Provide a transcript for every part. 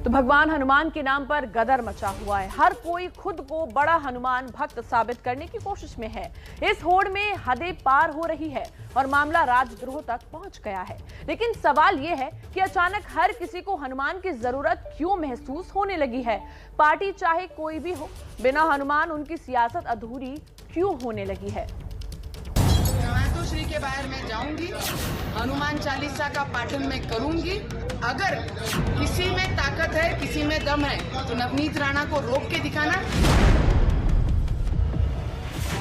तो भगवान हनुमान के नाम पर गदर मचा हुआ है। हर कोई खुद को बड़ा हनुमान भक्त साबित करने की कोशिश में है। इस होड़ में हदें पार हो रही है और मामला राजद्रोह तक पहुंच गया है। लेकिन सवाल यह है कि अचानक हर किसी को हनुमान की जरूरत क्यों महसूस होने लगी है। पार्टी चाहे कोई भी हो, बिना हनुमान उनकी सियासत अधूरी क्यों होने लगी है। श्री के बाहर मैं जाऊंगी, हनुमान चालीसा का पाठन मैं करूंगी। अगर किसी में ताकत है, किसी में दम है, तो नवनीत राणा को रोक के दिखाना।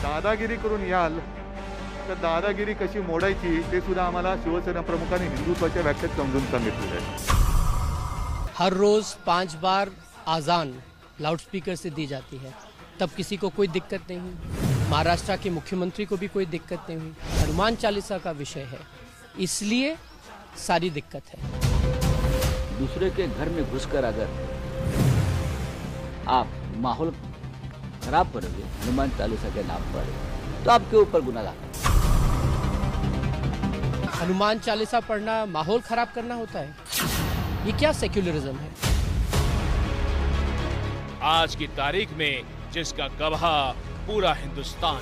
दादागिरी करून याल तर दादागिरी कशी मोडायची ते सुद्धा आम्हाला शिवसेना प्रमुखांनी हिंदुत्वाच्या व्याख्यात समजून सांगितलेलं आहे। हर रोज 5 बार आजान लाउडस्पीकर से दी जाती है, तब किसी को कोई दिक्कत नहीं हुई। महाराष्ट्र के मुख्यमंत्री को भी कोई दिक्कत नहीं हुई। हनुमान चालीसा का विषय है, इसलिए सारी दिक्कत है। दूसरे के घर में घुसकर अगर आप माहौल खराब करोगे हनुमान चालीसा के नाम पर, तो आपके ऊपर गुनाह है। हनुमान चालीसा पढ़ना माहौल खराब करना होता है? ये क्या सेक्युलरिज्म है? आज की तारीख में जिसका गवाह पूरा हिंदुस्तान।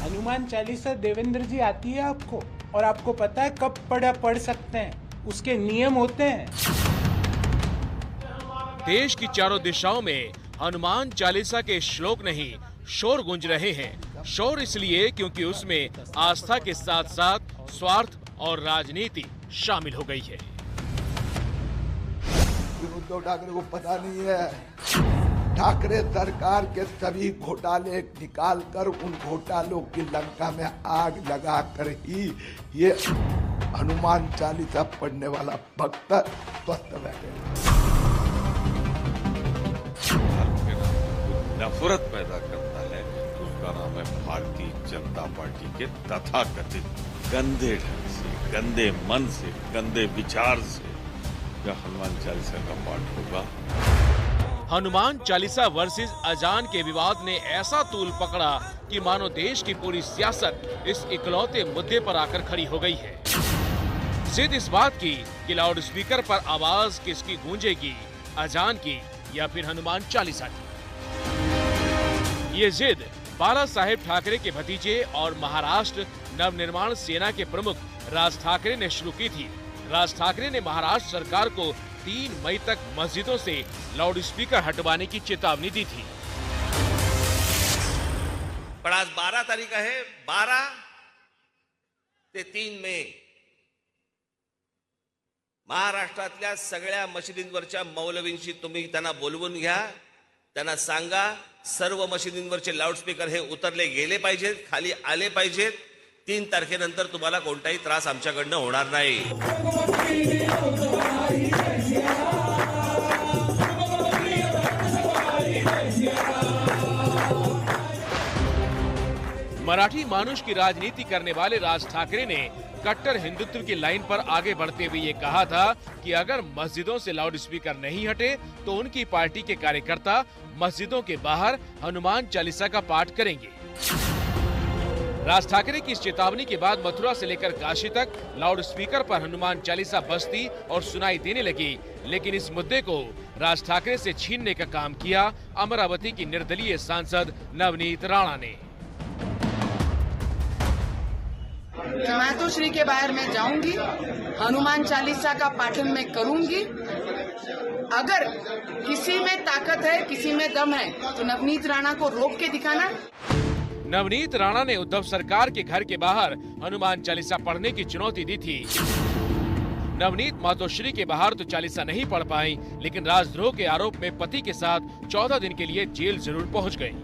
हनुमान चालीसा देवेंद्र जी आती है आपको, और आपको पता है कब पढ़ सकते हैं, उसके नियम होते हैं। देश की चारों दिशाओं में हनुमान चालीसा के श्लोक नहीं, शोर गूंज रहे हैं। शोर इसलिए क्योंकि उसमें आस्था के साथ साथ स्वार्थ और राजनीति शामिल हो गई है। उद्धव ठाकरे को पता नहीं है, ठाकरे सरकार के सभी घोटाले निकाल कर उन घोटालों की लंका में आग लगा कर ही ये हनुमान चालीसा पढ़ने वाला भक्त स्वस्थ बैठे। नफरत पैदा करता है तो उसका नाम है भारतीय जनता पार्टी के तथाकथित गंदे ढंग से, गंदे मन से, गंदे विचार से यह हनुमान चालीसा का पाठ होगा। हनुमान चालीसा वर्सेस अजान के विवाद ने ऐसा तूल पकड़ा कि मानो देश की पूरी सियासत इस इकलौते मुद्दे पर आकर खड़ी हो गई है। जिद इस बात की कि लाउड स्पीकर पर आवाज किसकी गूंजेगी, अजान की या फिर हनुमान चालीसा की। ये जिद बाला साहेब ठाकरे के भतीजे और महाराष्ट्र नवनिर्माण सेना के प्रमुख राज ठाकरे ने शुरू की थी। राज ठाकरे ने महाराष्ट्र सरकार को 3 मई तक मस्जिदों से लाउड स्पीकर हटवाने की चेतावनी दी थी। पण आज 12 तारीख आहे, 12 ते 3 मे महाराष्ट्रातल्या सगळ्या मशिदींवरच्या मौलवींशी तुम्ही त्यांना बोलवून घ्या, त्यांना सांगा सर्व मशिदींवरचे लाऊडस्पीकर हे उतरले गेले पाहिजेत, खाली आले पाहिजेत। 3 तारखेनंतर तुम्हाला कोणताही त्रास आमच्याकडनं होणार नाही। मराठी मानुष की राजनीति करने वाले राज ठाकरे ने कट्टर हिंदुत्व की लाइन पर आगे बढ़ते हुए ये कहा था कि अगर मस्जिदों से लाउड स्पीकर नहीं हटे तो उनकी पार्टी के कार्यकर्ता मस्जिदों के बाहर हनुमान चालीसा का पाठ करेंगे। राज ठाकरे की इस चेतावनी के बाद मथुरा से लेकर काशी तक लाउड स्पीकर पर हनुमान चालीसा बजती और सुनाई देने लगी। लेकिन इस मुद्दे को राज ठाकरे से छीनने का काम किया अमरावती की निर्दलीय सांसद नवनीत राणा ने। मातोश्री के बाहर मैं जाऊंगी, हनुमान चालीसा का पाठन मैं करूंगी। अगर किसी में ताकत है, किसी में दम है, तो नवनीत राणा को रोक के दिखाना। नवनीत राणा ने उद्धव सरकार के घर के बाहर हनुमान चालीसा पढ़ने की चुनौती दी थी। नवनीत मातोश्री के बाहर तो चालीसा नहीं पढ़ पाई, लेकिन राजद्रोह के आरोप में पति के साथ 14 दिन के लिए जेल जरूर पहुंच गई।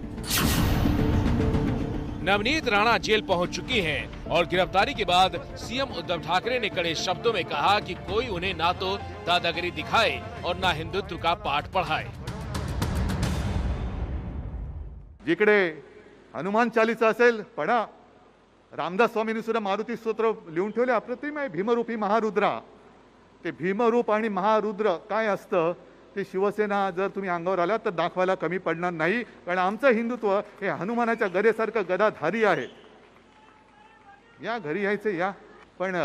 नवनीत राणा जेल पहुंच चुकी हैं और गिरफ्तारी के बाद सीएम उद्धव ठाकरे ने कड़े शब्दों में कहा कि कोई उन्हें ना तो दादागिरी दिखाए और ना हिंदुत्व का पाठ पढ़ाए। जिकडे हनुमान चालीसा असेल पढ़ा, रामदास स्वामींनी सुद्धा मारुती स्तोत्र लिहून ठेवले, अप्रतिम आहे, भीमरूपी महारुद्रा। ते भीमरूप आणि महारुद्र काय असतं ते शिवसेना जर तुम्ही अंगावर आला तर दाखवायला कमी पडणार नाही, कारण आमचं हिंदुत्व हे हनुमानाच्या गदेसारखं गदाधारी आहे. या घरी यायचं या, पण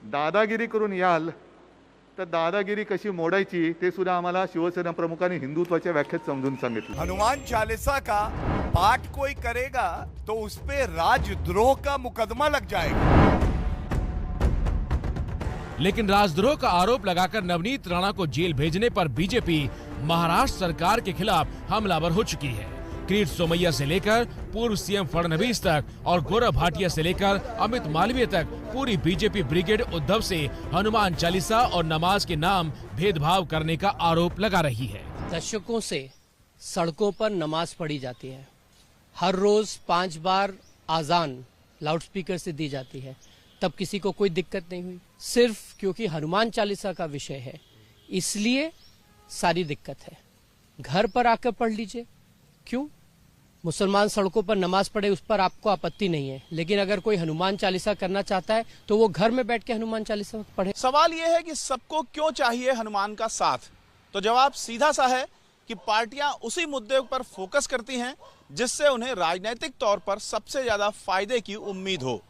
दादागिरी करून याल तर दादागिरी कशी मोडायची ते सुद्धा आम्हाला शिवसेना प्रमुखांनी हिंदुत्वाच्या व्याख्यात समजून सांगितलं. हनुमान चालीसा का पाठ कोई करेगा तो उस पे राजद्रोह का मुकदमा लग जाएगा. लेकिन राजद्रोह का आरोप लगाकर नवनीत राणा को जेल भेजने पर बीजेपी महाराष्ट्र सरकार के खिलाफ हमलावर हो चुकी है. किरीट सोमैया से लेकर पूर्व सीएम फडणवीस तक और गौरव भाटिया से लेकर अमित मालवीय तक पूरी बीजेपी ब्रिगेड उद्धव से हनुमान चालीसा और नमाज के नाम भेदभाव करने का आरोप लगा रही है. दशकों से सड़कों पर नमाज पढ़ी जाती है. हर रोज 5 बार आजान लाउडस्पीकर से दी जाती है. तब किसी को कोई दिक्कत नहीं हुई. सिर्फ क्योंकि हनुमान चालीसा का विषय है इसलिए सारी दिक्कत है. घर पर आकर पढ़ लीजिए. क्यों? मुसलमान सड़कों पर नमाज पढ़े उस पर आपको आपत्ति नहीं है, लेकिन अगर कोई हनुमान चालीसा करना चाहता है तो वो घर में बैठ के हनुमान चालीसा पढ़े. सवाल ये है कि सबको क्यों चाहिए हनुमान का साथ? तो जवाब सीधा सा है कि पार्टियां उसी मुद्दे पर फोकस करती हैं जिससे उन्हें राजनीतिक तौर पर सबसे ज्यादा फायदे की उम्मीद हो,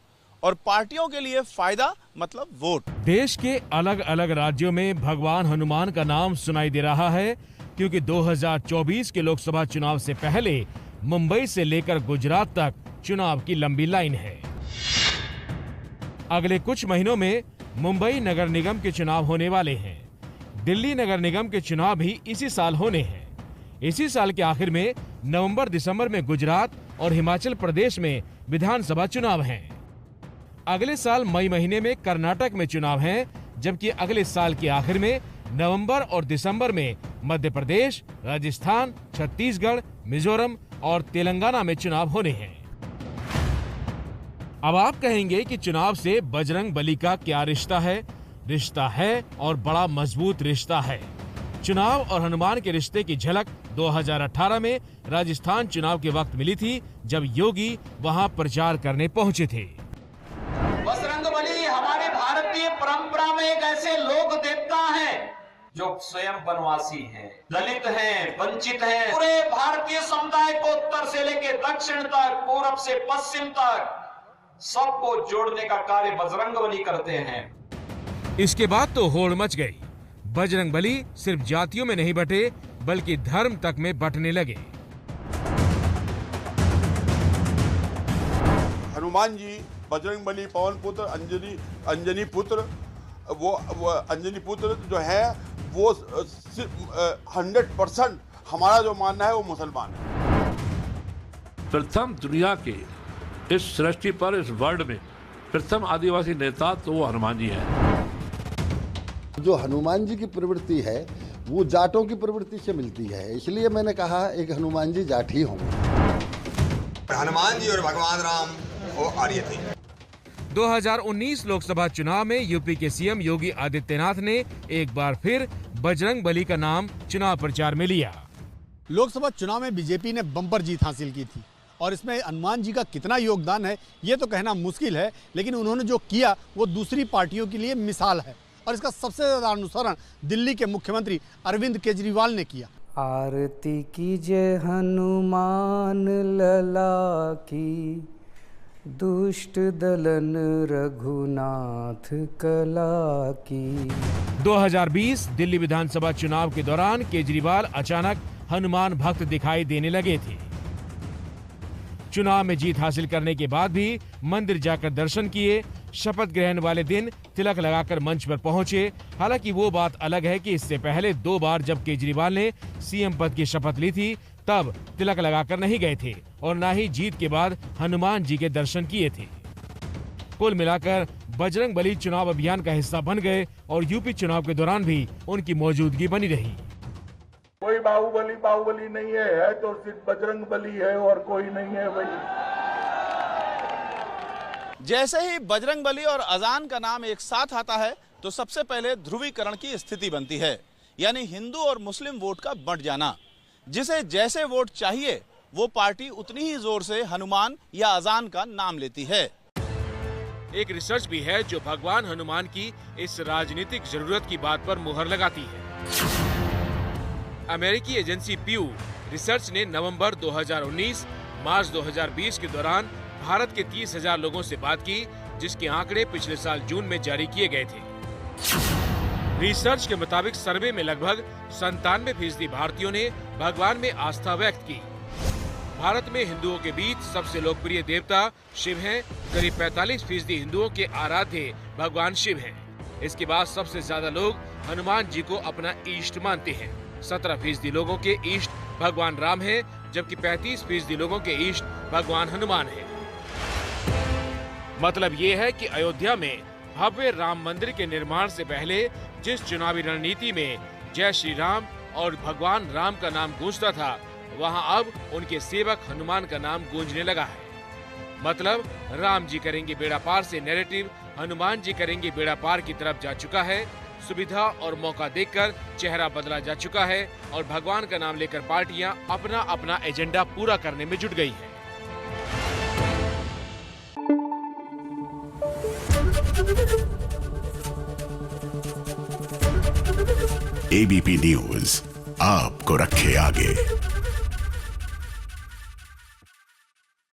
और पार्टियों के लिए फायदा मतलब वोट. देश के अलग अलग राज्यों में भगवान हनुमान का नाम सुनाई दे रहा है, क्योंकि 2024 के लोकसभा चुनाव से पहले मुंबई से लेकर गुजरात तक चुनाव की लंबी लाइन है. अगले कुछ महीनों में मुंबई नगर निगम के चुनाव होने वाले हैं. दिल्ली नगर निगम के चुनाव भी इसी साल होने हैं. इसी साल के आखिर में नवंबर दिसंबर में गुजरात और हिमाचल प्रदेश में विधानसभा चुनाव हैं. अगले साल मई महीने में कर्नाटक में चुनाव हैं, जबकि अगले साल के आखिर में नवंबर और दिसंबर में मध्य प्रदेश, राजस्थान, छत्तीसगढ़, मिजोरम और तेलंगाना में चुनाव होने हैं. अब आप कहेंगे कि चुनाव से बजरंग बली का क्या रिश्ता है? रिश्ता है और बड़ा मजबूत रिश्ता है. चुनाव और हनुमान के रिश्ते की झलक 2018 में राजस्थान चुनाव के वक्त मिली थी, जब योगी वहां प्रचार करने पहुंचे थे. बजरंगबली हमारे भारतीय परंपरा में एक ऐसे लोक देवता है जो स्वयं वनवासी हैं, दलित हैं, वंचित हैं. पूरे भारतीय समुदाय को उत्तर से लेकर दक्षिण तक, पूरब से पश्चिम तक सबको जोड़ने का कार्य बजरंगबली करते हैं. इसके बाद तो होड़ मच गई. बजरंगबली सिर्फ जातियों में नहीं बटे, बल्कि धर्म तक में बंटने लगे. हनुमान जी, बजरंगबली, पवन पुत्र, अंजनी पुत्र, वो अंजनी पुत्र जो है वो 100% हमारा जो मानना है वो मुसलमान है. प्रथम दुनिया के इस सृष्टि पर, इस वर्ल्ड में प्रथम आदिवासी नेता तो वो हनुमान जी हैं. जो हनुमान जी की प्रवृत्ति है वो जाटों की प्रवृत्ति से मिलती है, इसलिए मैंने कहा एक हनुमान जी जाट ही होंगे. हनुमान जी और भगवान राम वो आर्य थे. 2019 लोकसभा चुनाव में यूपी के सीएम योगी आदित्यनाथ ने एक बार फिर बजरंग बली का नाम चुनाव प्रचार में लिया. लोकसभा चुनाव में बीजेपी ने बम्पर जीत हासिल की थी, और इसमें हनुमान जी का कितना योगदान है ये तो कहना मुश्किल है, लेकिन उन्होंने जो किया वो दूसरी पार्टियों के लिए मिसाल है, और इसका सबसे ज्यादा अनुसरण दिल्ली के मुख्यमंत्री अरविंद केजरीवाल ने किया. आरती कीजिए हनुमान लला की, दुष्ट दलन रघुनाथ कला की. 2020 दिल्ली विधानसभा चुनाव के दौरान केजरीवाल अचानक हनुमान भक्त दिखाई देने लगे थे. चुनाव में जीत हासिल करने के बाद भी मंदिर जाकर दर्शन किए. शपथ ग्रहण वाले दिन तिलक लगाकर मंच पर पहुंचे. हालांकि वो बात अलग है कि इससे पहले 2 बार जब केजरीवाल ने सीएम पद की शपथ ली थी तब तिलक लगाकर नहीं गए थे, और न ही जीत के बाद हनुमान जी के दर्शन किए थे. कुल मिलाकर बजरंग बली चुनाव अभियान का हिस्सा बन गए और यूपी चुनाव के दौरान भी उनकी मौजूदगी बनी रही. कोई बाहुबली नहीं है तो सिर्फ बजरंग बली है और कोई नहीं है भाई. जैसे ही बजरंगबली और अजान का नाम एक साथ आता है तो सबसे पहले ध्रुवीकरण की स्थिति बनती है, यानी हिंदू और मुस्लिम वोट का बंट जाना. जिसे जैसे वोट चाहिए वो पार्टी उतनी ही जोर से हनुमान या अजान का नाम लेती है. एक रिसर्च भी है जो भगवान हनुमान की इस राजनीतिक जरूरत की बात पर मुहर लगाती है। अमेरिकी एजेंसी प्यू रिसर्च ने नवंबर 2019, मार्च 2020 के दौरान भारत के 30,000 लोगों से बात की, जिसके आंकड़े पिछले साल जून में जारी किए गए थे। रिसर्च के मुताबिक सर्वे में लगभग 97% भारतीयों ने भगवान में आस्था व्यक्त की। भारत में हिंदुओं के बीच सबसे लोकप्रिय देवता शिव हैं। करीब 45% हिंदुओं के आराध्य भगवान शिव हैं। इसके बाद सबसे ज्यादा लोग हनुमान जी को अपना इष्ट मानते हैं। 17% लोगों के इष्ट भगवान राम हैं, जबकि 35% लोगों के इष्ट भगवान हनुमान हैं। मतलब ये है कि अयोध्या में भव्य राम मंदिर के निर्माण से पहले जिस चुनावी रणनीति में जय श्री राम और भगवान राम का नाम गूंजता था, वहां अब उनके सेवक हनुमान का नाम गूंजने लगा है। मतलब राम जी करेंगे बेड़ा पार से नैरेटिव हनुमान जी करेंगे बेड़ा पार की तरफ जा चुका है। सुविधा और मौका देखकर चेहरा बदला जा चुका है और भगवान का नाम लेकर पार्टियां अपना अपना एजेंडा पूरा करने में जुट गई है। एबीपी न्यूज आपको रखे आगे।